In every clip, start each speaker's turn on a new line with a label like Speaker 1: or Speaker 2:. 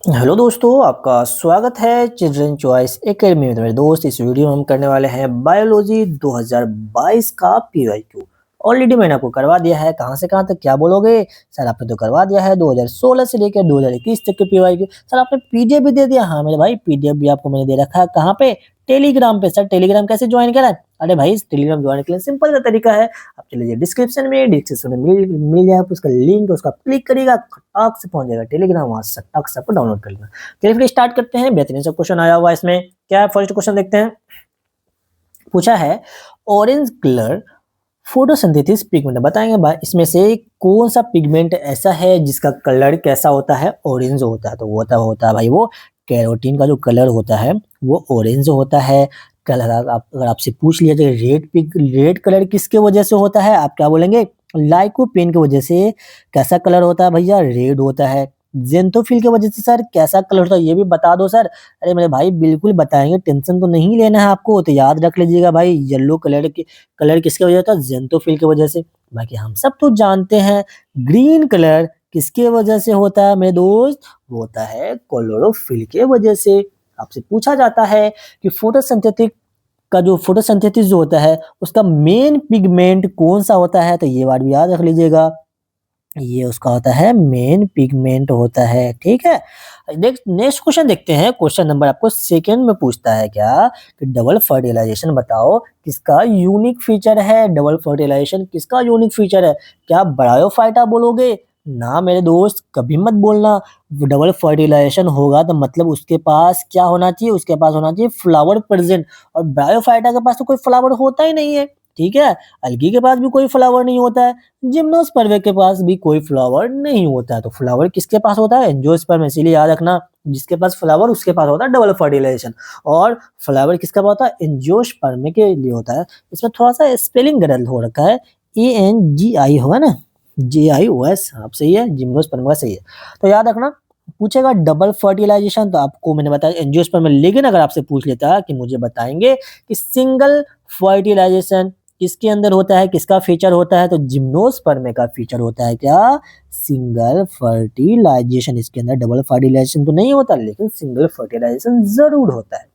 Speaker 1: Hello दोस्तों, आपका स्वागत है चिल्ड्रन चॉइस एकेडमी में। तो मेरे दोस्त, इस वीडियो में हम करने वाले हैं बायोलॉजी 2022 का पीवाईक्यू। ऑलरेडी मैंने आपको करवा दिया है। कहाँ से कहाँ तक क्या बोलोगे सर? आपने तो करवा दिया है 2016 से लेकर 2021 तक के पीवाईक्यू। सर आपने पीडीएफ भी दे दिया? हाँ मेरे भाई, पीडीएफ भी आपको मैंने दे रखा है। कहाँ पे? टेलीग्राम पे। सर टेलीग्राम कैसे ज्वाइन करा है? अरे भाई, टेलीग्राम ज्वाइन के लिए सिंपल सा तरीका है। आप चले जाइए डिस्क्रिप्शन में मिल जाएगा उसका लिंक, उसका क्लिक करिएगा, खटाक से पहुंच जाएगा टेलीग्राम, वहां से टक से आपको डाउनलोड कर लेना। चलिए फिर स्टार्ट करते हैं। बेहतरीन सा क्वेश्चन आया हुआ है इसमें। क्या है? फर्स्ट क्वेश्चन देखते हैं। पूछा है ऑरेंज कलर फोटोसिंथेसिस पिगमेंट। बताएंगे भाई इसमें से कौन सा पिगमेंट ऐसा है जिसका कलर कैसा होता है? ऑरेंज होता है। तो वो होता है भाई वो कैरोटीन का जो कलर होता है वो ऑरेंज होता है। कलर अगर आपसे पूछ लिया जाए रेड कलर किसके वजह से होता है, आप क्या बोलेंगे? लाइकोपेन की वजह से कैसा कलर होता है भैया? रेड होता है। जेंथोफिल की वजह से सर कैसा कलर होता है, ये भी बता दो सर। अरे मेरे भाई बिल्कुल बताएंगे, टेंशन तो नहीं लेना है आपको। तो याद रख लीजिएगा भाई, येलो कलर किसके वजह होता है? जेंथोफिल की वजह से। बाकी हम सब तो जानते हैं ग्रीन कलर किसके वजह से होता है मेरे दोस्त? वो होता है क्लोरोफिल के वजह से। आपसे पूछा जाता है कि फोटोसिंथेसिस जो होता है उसका मेन पिगमेंट कौन सा होता है? तो ये बात भी याद रख लीजिएगा, ये उसका होता है मेन पिगमेंट होता है। ठीक है, नेक्स्ट क्वेश्चन देखते हैं। क्वेश्चन नंबर आपको सेकंड में पूछता है क्या कि डबल फर्टिलाइजेशन बताओ किसका यूनिक फीचर है? डबल फर्टिलाइजेशन किसका यूनिक फीचर है? क्या ब्रायोफाइटा बोलोगे? ना मेरे दोस्त, कभी मत बोलना। डबल फर्टिलाइजेशन होगा तो मतलब उसके पास क्या होना चाहिए? उसके पास होना चाहिए फ्लावर प्रेजेंट। और ब्रायोफाइटा के पास तो कोई फ्लावर होता ही नहीं है। ठीक है, अलगी के पास भी कोई फ्लावर नहीं होता है, जिम्नोस्पर्म के पास भी कोई फ्लावर नहीं होता है। तो फ्लावर किसके पास होता है? एंजियोस्पर्म। इसीलिए याद रखना, जिसके पास फ्लावर उसके पास होता है डबल फर्टिलाइजेशन। और फ्लावर किसका पास होता है? एंजियोस्पर्म के लिए होता है। इसमें थोड़ा सा स्पेलिंग गलत हो रखा है, ANGI होगा ना, JIOS। आप सही है, जिम्नोस्पर्म का सही है। तो याद रखना, पूछेगा डबल फर्टिलाइजेशन तो आपको मैंने बताया एंजियोस्पर्म में। लेकिन अगर आपसे पूछ लेता कि मुझे बताएंगे कि सिंगल फर्टिलाइजेशन किसके अंदर होता है, किसका फीचर होता है? तो जिम्नोस्पर्म का फीचर होता है क्या? Single fertilization. इसके अंदर डबल फर्टिलाइजेशन तो नहीं होता, लेकिन सिंगल फर्टिलाइजेशन जरूर होता है।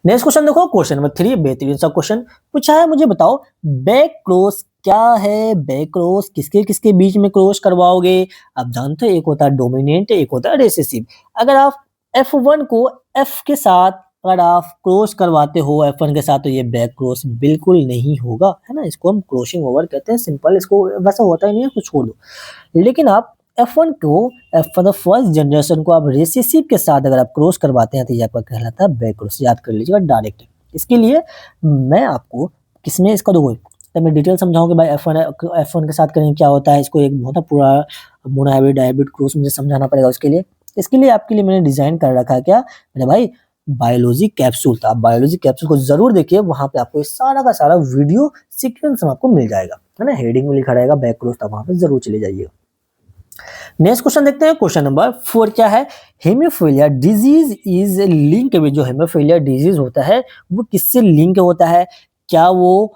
Speaker 1: नेक्स्ट क्वेश्चन देखो, क्वेश्चन नंबर 3। बेहतरीन सा क्वेश्चन पूछा है। मुझे बताओ बैक क्रॉस क्या है? बैक क्रॉस किसके किसके बीच में क्रॉस करवाओगे? आप जानते हो एक होता है डोमिनेंट, एक होता है रिसेसिव। अगर आप F1 को F के साथ अगर आप क्रॉस करवाते हो F1 के साथ, तो ये बैक क्रॉस बिल्कुल नहीं होगा, है ना। इसको हम क्रॉसिंग ओवर कहते हैं, सिंपल। इसको वैसा होता ही नहीं है, तो छोड़ दो। लेकिन आप F1 को F1 फर्स्ट जनरेशन को आप रेसेसिव के साथ अगर आप क्रॉस करवाते हैं तो ये आपका कहलाता है बैक क्रॉस। याद कर लीजिएगा डायरेक्ट। इसके लिए मैं आपको किसमें इसका दो तो मैं डिटेल समझाऊंगा भाई। F1 के साथ करेंगे क्या होता है, इसको एक बहुत पूरा मोनोहाइब्रिड डायहाइब्रिड क्रॉस मुझे समझाना पड़ेगा उसके लिए। इसके लिए आपके लिए मैंने डिजाइन कर रखा है क्या मेरे भाई, बायोलॉजी कैप्सूल। तो आप बायोलॉजी कैप्सूल को जरूर देखिए, वहां पे आपको सारा का सारा वीडियो सीक्वेंस में आपको मिल जाएगा, है ना। हेडिंग में लिखा रहेगा बैक क्रॉस, तो वहां पे जरूर चले जाइएगा। नेक्स्ट क्वेश्चन देखते हैं। क्वेश्चन नंबर 4 क्या है? Haemophilia disease is link with. जो हेमोफिलिया डिजीज होता है वो किससे लिंक होता है? क्या वो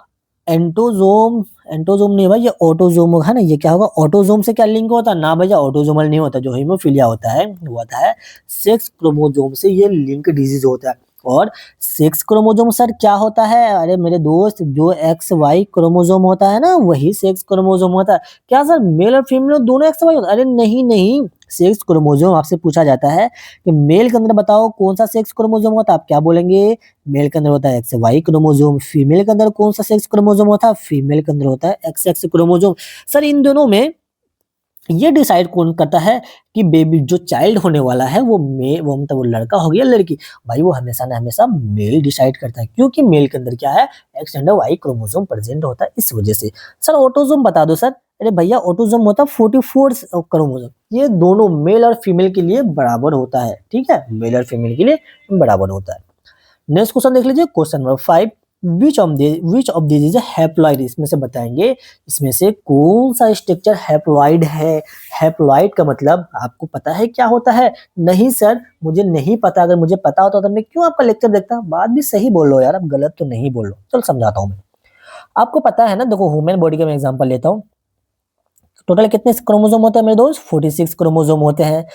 Speaker 1: एंटोजोम एंटोजोम नहीं भाई, ये ऑटोजोम है ना। ये क्या होगा? ऑटोजोम से क्या लिंक होता है? ना भैया, ऑटोजोमल नहीं होता। जो हेमोफिलिया होता है वो होता है सेक्स क्रोमोजोम से ये लिंक डिजीज होता है। और सेक्स क्रोमोजोम सर क्या होता है? अरे मेरे दोस्त, जो XY क्रोमोजोम होता है ना, वही सेक्स क्रोमोजोम होता है। क्या सर मेल और फीमेल दोनों XY होता है? अरे नहीं नहीं, सेक्स क्रोमोजोम आपसे पूछा जाता है कि मेल के अंदर बताओ कौन सा सेक्स क्रोमोजोम होता है, आप क्या बोलेंगे? मेल के अंदर होता है XY क्रोमोजोम। फीमेल के अंदर कौन सा सेक्स क्रोमोजोम होता है? फीमेल के अंदर होता है XX क्रोमोजोम। सर इन दोनों में ये डिसाइड कौन करता है कि बेबी जो चाइल्ड होने वाला है वो मतलब वो लड़का हो गया लड़की? भाई वो हमेशा ना हमेशा मेल डिसाइड करता है, क्योंकि मेल के अंदर क्या है? X and Y chromosome present होता है, इस वजह से। सर ऑटोसोम बता दो सर। अरे भैया, ऑटोसोम होता है 44 क्रोमोसोम। ये दोनों मेल और फीमेल के लिए बराबर होता है। ठीक है, मेल और फीमेल के लिए बराबर होता है। नेक्स्ट क्वेश्चन देख लीजिए। Question number 5। Which of this is haploid. इसमें से बताएंगे इसमें से कौन सा स्ट्रक्चर हैप्लॉइड है। हैप्लॉइड का मतलब आपको पता है क्या होता है? नहीं सर, मुझे नहीं पता। अगर मुझे पता होता तो मैं क्यों आपका लेक्चर देखता। बात भी सही बोल लो यार, आप गलत तो नहीं बोल लो। चल समझाता हूँ मैं। आपको पता है ना, देखो ह्यूमन बॉडी का मैं एग्जांपल लेता हूँ। टोटल कितने क्रोमोसोम होते हैं मेरे दोस्त? 46 क्रोमोसोम होते हैं।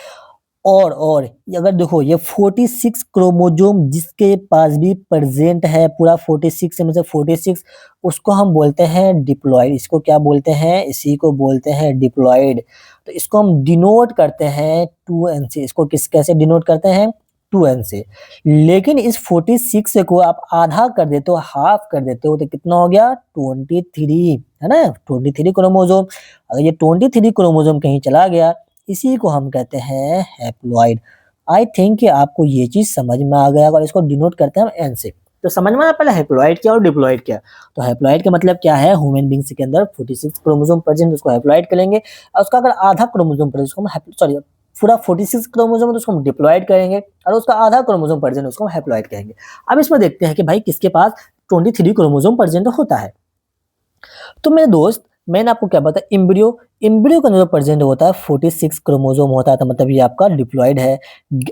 Speaker 1: और ये अगर देखो ये 46 क्रोमोसोम जिसके पास भी प्रेजेंट है पूरा 46 से मतलब 46 उसको हम बोलते हैं डिप्लॉइड। इसको क्या बोलते हैं? इसी को बोलते हैं डिप्लॉइड। तो इसको हम डिनोट करते हैं 2n से। इसको किस कैसे डिनोट करते हैं? 2n से। लेकिन इस 46 को आप आधा कर देते हो, हाफ कर देते हो तो कितना हो गया? 23, है ना? 23 क्रोमोसोम। अगर ये 23 क्रोमोसोम कहीं चला गया, इसी को हम कहते हैं हैप्लॉइड। आई थिंक कि आपको ये चीज समझ में आ गया और इसको डिनोट करते हैं हम एन से। तो समझ में आया पहले हैप्लॉइड क्या और डिप्लॉइड क्या। तो हैप्लॉइड का मतलब क्या है? ह्यूमन बींग्स के अंदर 46 क्रोमोसोम प्रेजेंट, उसको हैप्लॉइड करेंगे। और उसका अगर आधा क्रोमोसोम प्रेजेंट, उसको हम सॉरी पूरा 46 क्रोमोसोम है तो उसको हम डिप्लॉइड करेंगे, और उसका आधा क्रोमोसोम प्रेजेंट उसको हम हैप्लॉइड कहेंगे। अब इसमें देखते हैं कि भाई किसके पास 23 क्रोमोसोम प्रेजेंट होता है। तो मेरे दोस्त, मैंने आपको क्या बताया? एम्ब्रियो, एम्ब्रियो के अंदर प्रेजेंट होता है 46 क्रोमोसोम होता है, तो मतलब ये आपका डिप्लॉइड है।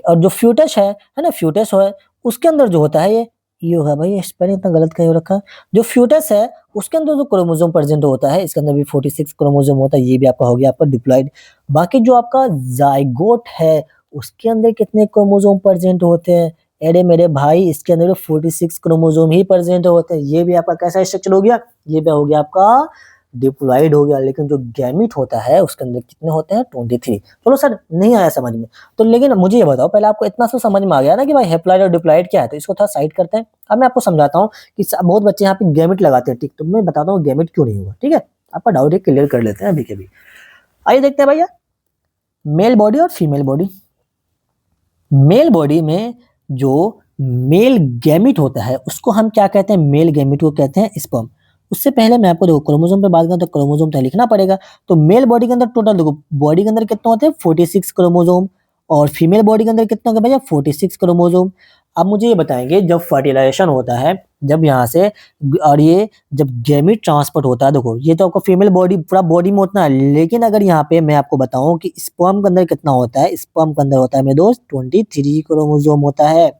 Speaker 1: और जो फ्यूटस है ना, फ्यूटस है उसके अंदर जो होता है ये होगा भाई, स्पेलिंग इतना गलत क्यों रखा है? जो फ्यूटस है उसके अंदर जो क्रोमोसोम प्रेजेंट होता है, इसके अंदर भी 46 क्रोमोसोम होता है, ये भी आपका हो गया आपका डिप्लॉइड। बाकी जो आपका जाइगोट है उसके अंदर कितने क्रोमोसोम प्रेजेंट होते हैं? अरे मेरे भाई, इसके अंदर 46 क्रोमोसोम ही प्रेजेंट होते हैं। ये भी आपका कैसा स्ट्रक्चर हो गया? ये भी हो गया आपका डिप्लॉइड हो गया। लेकिन जो गैमीट होता है उसके अंदर कितने होते हैं? 23। चलो सर, नहीं आया समझ में तो, लेकिन मुझे ये बताओ, पहले आपको इतना तो समझ में आ गया ना कि भाई हैप्लॉइड और डिप्लॉइड क्या है, तो इसको थोड़ा साइड करते हैं। अब मैं आपको समझाता हूँ कि बहुत बच्चे यहाँ पे गैमिट लगाते हैं, ठीक, तो मैं बताता हूँ गैमिट क्यों नहीं हुआ। ठीक है, आपका डाउट है, क्लियर कर लेते हैं अभी के भी। आइए देखते हैं भैया, मेल बॉडी और फीमेल बॉडी। मेल बॉडी में जो मेल गैमिट होता है उसको हम क्या कहते हैं? मेल गैमिट को कहते हैं स्पर्म। उससे पहले मैं आपको देखो क्रोमोसोम पे बात करूं तो क्रोमोसोम तो लिखना पड़ेगा। तो मेल बॉडी के अंदर टोटल देखो, बॉडी के अंदर कितने होते हैं? 46 क्रोमोसोम। और फीमेल बॉडी के अंदर कितना होगा भैया? 46 क्रोमोसोम। अब मुझे ये बताएंगे, जब फर्टिलाइजेशन होता है, जब यहाँ से और ये जब गैमीट ट्रांसपोर्ट होता है, देखो ये तो आपको फीमेल बॉडी पूरा बॉडी में उतना है, लेकिन अगर यहाँ पे मैं आपको बताऊं कि स्पर्म के अंदर कितना होता है, स्पर्म के अंदर होता है मेरे दोस्त 23 क्रोमोसोम होता है।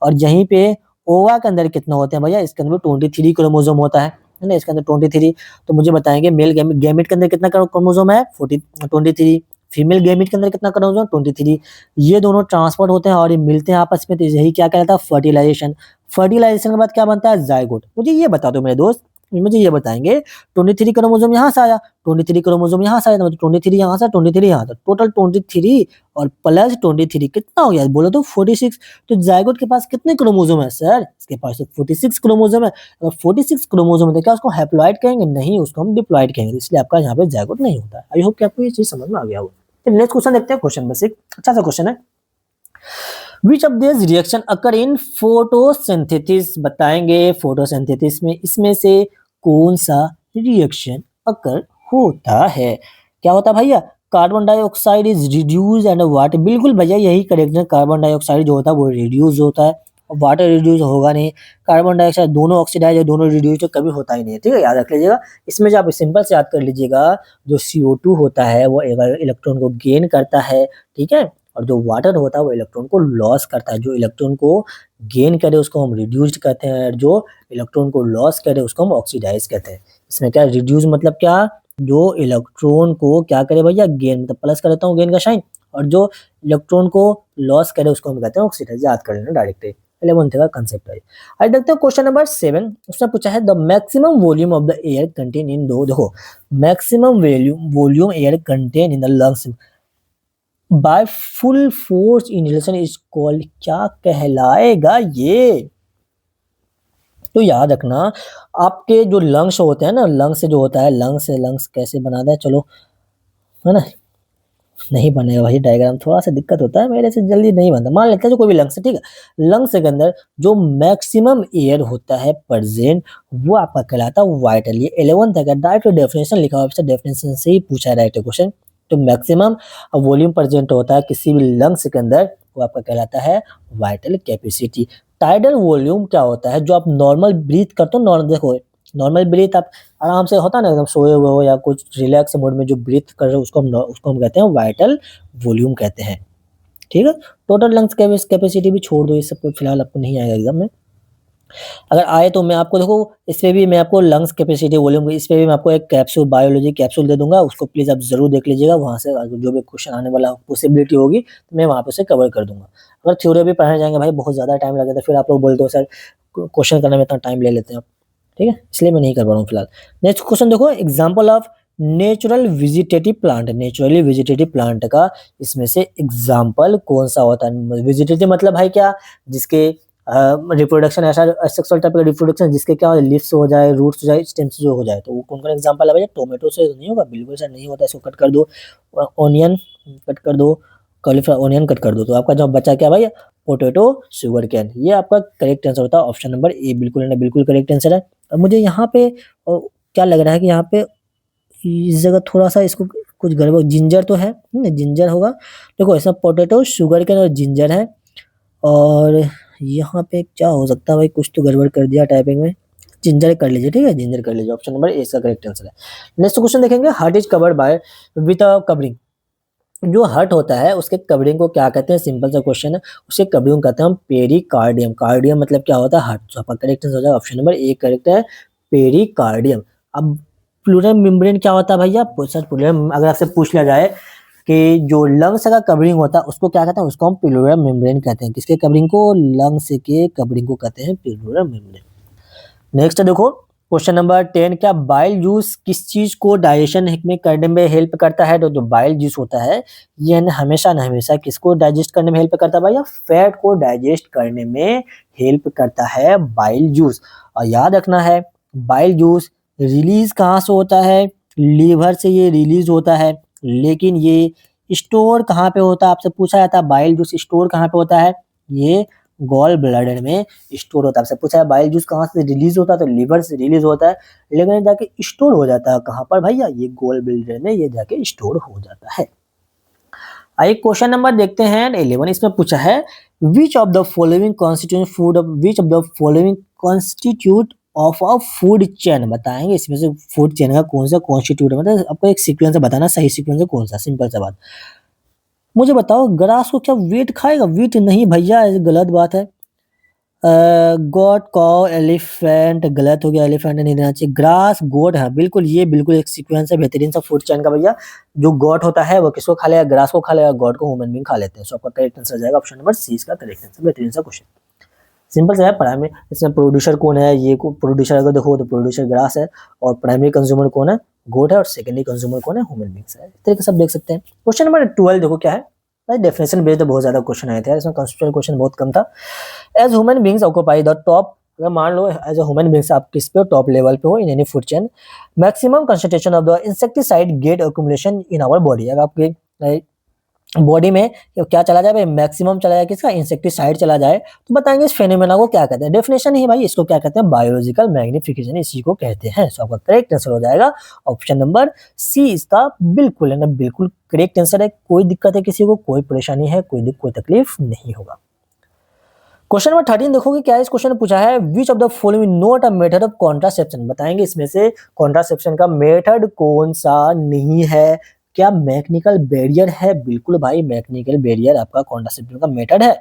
Speaker 1: और यहीं पे ओवा के अंदर कितना होते हैं भैया? इसके अंदर 23 क्रोमोसोम होता है ना, इसके अंदर 23। तो मुझे बताएंगे मेल गैमिट के अंदर कितना क्रोमोसोम है? 23। फीमेल गैमिट के अंदर कितना क्रोमोसोम? 23। ये दोनों ट्रांसपोर्ट होते हैं और ये मिलते हैं आपस में, तो यही क्या कहलाता है? फर्टिलाइजेशन। फर्टिलाइजेशन के बाद क्या बनता है? जाइगोट। मुझे ये बता दो मेरे दोस्त, मुझे ये बताएंगे 23 क्रोमोसोम यहाँ से आया, 23 क्रोमोसोम यहाँ से आया, मतलब 23 यहाँ से, 23 यहाँ से, टोटल 23 और प्लस 23 कितना हो गया? बोलो तो 46। तो जाइगोट के पास कितने क्रोमोसोम है सर? इसके पास तो 46 क्रोमोसोम है। अगर 46 क्रोमोसोम है तो क्या उसको हैप्लॉइड कहेंगे? नहीं, उसको हम डिप्लॉइड कहेंगे। इसलिए आपका यहाँ पे जाइगोट नहीं होता है। आई होप कि आपको ये चीज समझ में आ गया हो। नेक्स्ट क्वेश्चन देखते हैं। क्वेश्चन बस एक अच्छा सा क्वेश्चन है। Which of this reaction occur in photosynthesis? बताएंगे फोटोसिंथेसिस में इसमें से कौन सा रिएक्शन अकर होता है? क्या होता है भैया? Carbon dioxide is reduce and water. बिल्कुल भैया, यही करेक्ट है। कार्बन डाइऑक्साइड जो होता है वो रिड्यूस होता है, और वाटर रिड्यूस होगा नहीं। कार्बन डाइऑक्साइड दोनों ऑक्सीडाइज है, दोनों रिड्यूस तो कभी होता ही नहीं है। ठीक है, याद रख लीजिएगा। इसमें जो आप सिंपल से याद कर लीजिएगा, जो CO2 होता है वो इलेक्ट्रॉन को गेन करता है, ठीक है, और जो वाटर होता है वो इलेक्ट्रॉन को लॉस करता है। जो इलेक्ट्रॉन को गेन करे उसको हम रिड्यूस्ड कहते हैं, और जो इलेक्ट्रॉन को लॉस करे उसको हम ऑक्सीडाइज कहते हैं। इसमें क्या रिड्यूस मतलब क्या? जो इलेक्ट्रॉन को क्या करे भैया? गेन, मतलब प्लस कर देता हूँ गेन का साइन, और जो इलेक्ट्रॉन को लॉस करे उसको हम कहते हैं ऑक्सीडाइज। याद कर लेना डायरेक्ट, 11th का कंसेप्ट है। आज देखते हैं क्वेश्चन नंबर 7। उसने पूछा है the maximum volume of the air contain in दो, देखो maximum volume air contain in the lungs by full force inhalation is called, क्या कहलाएगा ये? तो याद रखना, आपके जो लंग्स होते हैं ना, लंग्स से जो होता है, लंग्स कैसे बनाता है, चलो, है ना, नहीं बनेगा भाई डायग्राम, थोड़ा सा दिक्कत होता है मेरे से, जल्दी नहीं बनता। मान लेते हैं जो कोई भी लंग्स है, ठीक है, लंग्स के अंदर जो मैक्सिमम एयर होता है प्रेजेंट, वो आपका कहलाता है वाइटल। ये 11th का डायरेक्ट डेफिनेशन लिखा हुआ है, डेफिनेशन से ही पूछा है डायरेक्ट क्वेश्चन। तो मैक्सिमम वॉल्यूम प्रेजेंट होता है किसी भी लंग्स के अंदर, वो आपका कहलाता है वाइटल कैपेसिटी। टाइडल वॉल्यूम क्या होता है? जो आप नॉर्मल ब्रीथ करते हो, नॉर्मल देखो, नॉर्मल ब्रीथ आप आराम से होता है ना, एकदम सोए हुए हो या कुछ रिलैक्स मोड में जो ब्रीथ कर रहे हो, उसको हम कहते हैं वाइटल वॉल्यूम कहते हैं। ठीक है, टोटल लंग्स कैपेसिटी भी छोड़ दो, ये सब फिलहाल आपको नहीं आएगा एग्जाम में। अगर आए तो मैं आपको देखो इसपे भी मैं आपको लंग्स कैपेसिटी वॉल्यूम इसपे भी मैं आपको एक कैप्सूल बायोलॉजी कैप्सूल दे दूँगा, उसको प्लीज़ आप ज़रूर देख लीजिएगा, वहाँ से जो भी क्वेश्चन आने वाला पॉसिबिलिटी होगी, तो मैं वहाँ पे उसे कवर कर दूँगा। अगर थ्योरी भी पढ़ाने जाएँगे भाई बहुत ज़्यादा टाइम लगेगा, फिर आप लोग बोलते हो सर क्वेश्चन करने में इतना टाइम ले लेते हैं आप, ठीक है? इसलिए मैं नहीं कर पा रहा हूँ फिलहाल। नेक्स्ट क्वेश्चन देखो example of natural vegetative plant, naturally vegetative plant का इसमें से एग्ज़ाम्पल कौन-सा होता है? वेजिटेटिव मतलब भाई क्या? जिसके रिप्रोडक्शन ऐसा एसेक्सुअल टाइप का रिप्रोडक्शन जिसके क्या लीव्स हो जाए, रूट्स हो जाए, स्टेम्स जो हो जाए, तो वो कौन-कौन एग्ज़ाम्पल है भैया? टोमेटो से तो नहीं होगा, बिल्कुल सर नहीं होता, इसको कट कर दो। ऑनियन कट कर दो, कॉलीफ्लावर ऑनियन कट कर दो, तो आपका जवाब बचा क्या भैया? Potato, sugar cane. ये आपका करेक्ट आंसर होता है ऑप्शन नंबर ए बिल्कुल यानी बिल्कुल करेक्ट आंसर है। अब मुझे यहाँ पे क्या लग रहा है कि यहाँ पे इस जगह थोड़ा-सा इसको कुछ गड़बड़ जिंजर तो है, जिंजर होगा। देखो इसमें पोटैटो, शुगर केन और जिंजर है और यहाँ पे क्या हो सकता है भाई कुछ तो गड़बड़ कर दिया टाइपिंग में। जिंजर कर लीजिए, ठीक है? जिंजर कर लीजिए, ऑप्शन नंबर ए इसका करेक्ट आंसर है। नेक्स्ट क्वेश्चन देखेंगे heart is covered by with a covering. जो हर्ट होता है उसके कवरिंग को क्या कहते हैं? सिंपल सा क्वेश्चन है, उसे कवरिंग कहते हैं हम पेरिकार्डियम। कार्डियम मतलब क्या होता है? हार्ट। तो आपका करेक्ट आंसर हो जाएगा ऑप्शन नंबर ए करेक्ट है, पेरिकार्डियम। अब प्लूरल मेम्ब्रेन क्या होता है भैया? सर प्लूरल अगर आपसे पूछ लिया जाए कि जो लंग्स का कवरिंग होता है उसको क्या कहते हैं? उसको हम प्लूरल मेम्ब्रेन कहते हैं। किसके कवरिंग को? लंग्स के कवरिंग को कहते हैं प्लूरल मेम्ब्रेन। नेक्स्ट देखो क्वेश्चन नंबर 10 क्या बाइल जूस किस चीज को डाइजेशन में करने में हेल्प करता है? तो जो बाइल जूस होता है ये हमेशा न हमेशा किसको डाइजेस्ट करने में हेल्प करता है भैया? फैट को डाइजेस्ट करने में हेल्प करता है बाइल जूस। और याद रखना है बाइल जूस रिलीज कहाँ से होता है? लीवर से ये रिलीज होता है, लेकिन ये स्टोर कहाँ पे होता है? आपसे पूछा जाता है बाइल जूस स्टोर कहाँ पे होता है? ये गॉल ब्लैडर में स्टोर होता है। आपसे पूछा है बाइल जूस कहाँ से रिलीज होता है? तो लिवर से रिलीज होता है, लेकिन जाके स्टोर हो जाता है कहाँ पर भैया? ये गॉल ब्लैडर में ये जाके स्टोर हो जाता है। आइए क्वेश्चन नंबर देखते हैं 11 इसमें पूछा है which of the following constitute food which of the following constitute of a food chain. बताएंगे इसमें से फूड चेन का कौन सा कॉन्स्टिट्यूट है, मतलब आपको एक सीक्वेंस बताना सही सीक्वेंस है कौन सा। सिंपल सा बात मुझे बताओ ग्रास को क्या वीट खाएगा? वीट नहीं भैया, ये गलत बात है। गोट काउ एलिफेंट गलत हो गया, एलिफेंट नहीं देना चाहिए। ग्रास गोट है बिल्कुल, ये बिल्कुल एक सीक्वेंस है बेहतरीन सा फूड चेन का भैया। जो गोट होता है वो किसको खा लेगा? ग्रास को खा लेगा, गोट को ह्यूमन बीइंग खा लेते हैं। सो आपका करेक्ट आंसर जाएगा ऑप्शन नंबर सी इसका करेक्ट आंसर। बेहतरीन सा क्वेश्चन, सिंपल सा है। प्राइमरी इसमें प्रोड्यूसर कौन है? ये प्रोड्यूसर अगर देखो तो प्रोड्यूसर ग्रास है, और प्राइमरी कंज्यूमर कौन है? गोट है, और सेकेंडरी कंज्यूमर कौन है? ह्यूमन बीइंग्स है। इस तरीके से आप देख सकते हैं। क्वेश्चन नंबर 12 देखो क्या है भाई, डेफिनेशन बेस्ड बहुत ज्यादा क्वेश्चन आए थे यार, इसमें कंसेप्चुअल क्वेश्चन बहुत कम था। As human beings occupy the top, अगर मान लो एज अ ह्यूमन बीइंग्स आप किस पे टॉप लेवल पे हो in any food chain, maximum concentration of the insecticide get accumulation in our body. अगर आपके बॉडी में क्या चला जाए भाई? मैक्सिमम चला जाए किसका? इंसेक्टिसाइड चला जाए, तो बताएंगे इस फेनोमेना को क्या कहते हैं? डेफिनेशन ही भाई इसको क्या कहते हैं? बायोलॉजिकल मैग्निफिकेशन इसी को कहते हैं। सो आपका करेक्ट आंसर हो जाएगा ऑप्शन नंबर सी इसका बिल्कुल है ना, बिल्कुल करेक्ट आंसर है। कोई दिक्कत है किसी को? कोई परेशानी है? कोई तकलीफ नहीं होगा। क्वेश्चन नंबर 13 देखोगे क्या इस क्वेश्चन में पूछा है which of the following not a method of contraception. बताएंगे इसमें से कॉन्ट्रासेप्शन का मेथड कौन सा नहीं है? क्या मैकेनिकल बैरियर है? बिल्कुल भाई मैकेनिकल बैरियर आपका कॉन्ट्रासेप्शन का मेथड है।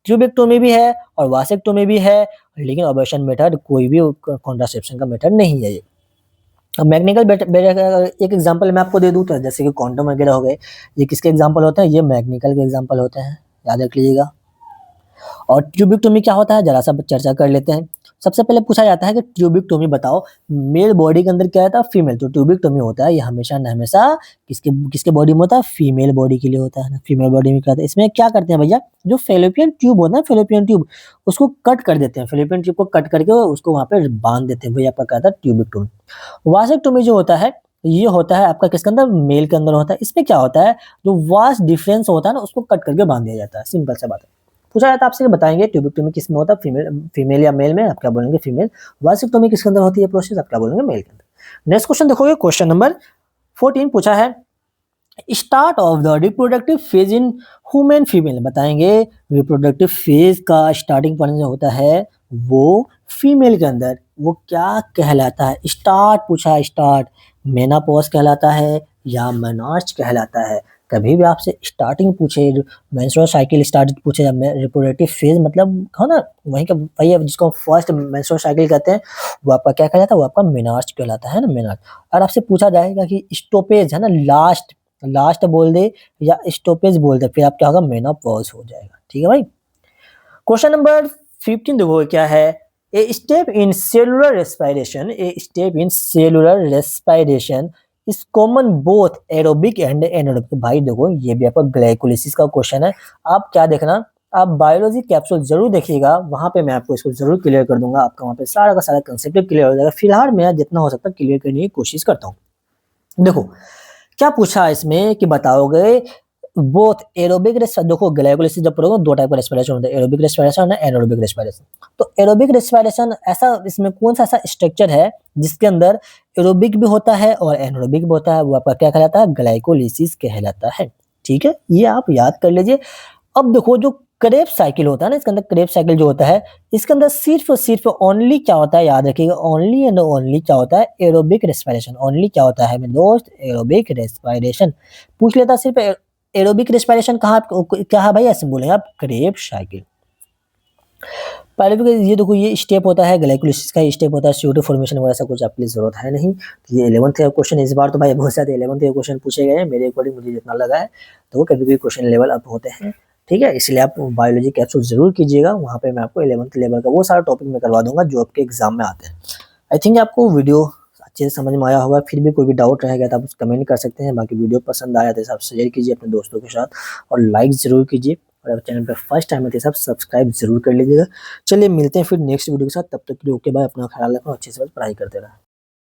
Speaker 1: ट्यूबेक्टोमी भी है और वासेक्टोमी भी है, लेकिन अबॉर्शन मेथड कोई भी कॉन्ट्रासेप्शन का मेथड नहीं है ये। अब मैकेनिकल बैरियर का एक एग्जांपल मैं आपको दे दूं तो जैसे कि कॉन्डोम वगैरह हो गए, ये किसके एग्जांपल होते हैं? ये मैकेनिकल के एग्जांपल होते हैं, याद रख लीजिएगा। और ट्यूबिक्टोमी क्या होता है जरा सा चर्चा कर लेते हैं। सबसे पहले पूछा जाता है कि ट्यूबिक्टोमी बताओ मेल बॉडी के अंदर क्या होता है? फीमेल। तो ट्यूबिक्टोमी होता है ये हमेशा न हमेशा किसके किसके बॉडी में होता है? फीमेल बॉडी के लिए होता है ना, फीमेल बॉडी में क्या होता है? इसमें क्या करते हैं भैया? जो फेलोपियन ट्यूब होता है फेलोपियन ट्यूब उसको कट कर देते हैं, फेलोपियन ट्यूब को कट करके उसको वहां पे बांध देते हैं, भैया आपका क्या था? ट्यूबिक्टोमी। वासेक्टोमी जो होता है ये होता है आपका किसके अंदर? मेल के अंदर होता है। इसमें क्या होता है? जो वास्ट डिफरेंस होता है ना उसको कट करके बांध दिया जाता है, सिंपल सा बात है। पूछा जाता है आपसे बताएंगे ट्यूबिक्टोमी किस में होता है? फीमेल या मेल में? आप क्या बोलेंगे? फीमेल। वासेक्टोमी किसके अंदर होती है प्रोसेस? आप क्या बोलेंगे? मेल के अंदर। नेक्स्ट क्वेश्चन देखोगे क्वेश्चन नंबर 14 पूछा है start of the reproductive phase in human female. बताएंगे रिप्रोडक्टिव फेज का स्टार्टिंग पॉइंट जो होता है वो फीमेल के अंदर वो क्या कहलाता है? स्टार्ट पूछा है, स्टार्ट मेनापॉज कहलाता है या मेनार्च कहलाता है? कभी भी आपसे स्टार्टिंग पूछे, मेंस्ट्रुअल साइकिल स्टार्ट पूछे या रिप्रोडक्टिव फेज मतलब हो ना, वहीं का वही है जिसको हम फर्स्ट मेंस्ट्रुअल साइकिल कहते हैं, वो आपका क्या कहलाता है? वो आपका मेनॉर्स कहलाता है ना, मेनॉर्स। और आपसे पूछा जाएगा कि स्टॉपेज है ना, लास्ट लास्ट बोल दे या स्टॉपेज बोल दे, फिर आप क्या होगा? मेनोपॉज़ हो जाएगा। ठीक है भाई? क्वेश्चन नंबर 15 देखो क्या है? A step in cellular respiration, a step in cellular respiration is common both aerobic and anaerobic. भाई देखो ये भी आपका ग्लाइकोलिसिस का क्वेश्चन है। आप क्या देखना, आप बायोलॉजी कैप्सूल जरूर देखिएगा, वहां पे मैं आपको इसको जरूर क्लियर कर दूंगा, आपका वहां पे सारा का सारा कंसेप्ट क्लियर हो जाएगा। फिलहाल मैं जितना हो सकता है क्लियर करने की कोशिश करता हूँ। देखो क्या पूछा है इसमें कि बताओगे बोथ एरोबिक देखो ग्लाइकोलाइसिस जब पढ़ोगे दो टाइप का रेस्पिरेशन होता है, एरोबिक रेस्पिरेशन और एनारोबिक रेस्पिरेशन। तो एरोबिक रेस्पिरेशन ऐसा, इसमें कौन सा ऐसा स्ट्रक्चर है जिसके अंदर एरोबिक भी होता है और एनारोबिक भी होता है? वो आपका क्या कहलाता है? ग्लाइकोलिसिस कहलाता है। ठीक है, ये आप याद कर लीजिए। अब देखो जो क्रेब्स साइकिल होता है ना, इसके अंदर क्रेब्स साइकिल जो होता है, इसके अंदर सिर्फ और सिर्फ ओनली क्या होता है? याद रखिएगा, ओनली एंड ओनली क्या होता है? Aerobic respiration. ओनली क्या होता है मेरे दोस्त? Aerobic respiration. पूछ लेता सिर्फ एरोबिक रेस्पिरेशन कहाँ क्या है भाई? ऐसे बोलेंगे आप, क्रेब्स साइकिल। पहले भी ये देखो ये स्टेप होता है, ग्लाइकोलिसिस का स्टेप होता है, CO2 फॉर्मेशन वगैरह कुछ आपके लिए जरूरत है नहीं। तो ये 11th का क्वेश्चन इस बार तो भाई बहुत सारे 11th के क्वेश्चन पूछे गए हैं, मेरे अकॉर्डिंग मुझे जितना लगा है। तो कभी भी क्वेश्चन लेवल अप होते हैं, ठीक है, इसलिए आप बायोलॉजी कैप्सूल जरूर कीजिएगा, वहाँ पे मैं आपको 11th लेवल का वो सारा टॉपिक मैं करवा दूंगा जो आपके एग्जाम में आते हैं। आई थिंक आपको वीडियो अच्छे से समझ में आया होगा, फिर भी कोई भी डाउट रह गया तो आप कमेंट कर सकते हैं। बाकी वीडियो पसंद आया तो आप शेयर कीजिए अपने दोस्तों के साथ और लाइक जरूर कीजिए, और अगर चैनल पर फर्स्ट टाइम है तो आप सब्सक्राइब जरूर कर लीजिएगा। चलिए मिलते हैं फिर नेक्स्ट वीडियो के साथ, तब तक के लिए ओके बाय, अपना ख्याल रखना, अच्छे से पढ़ाई करते रहें।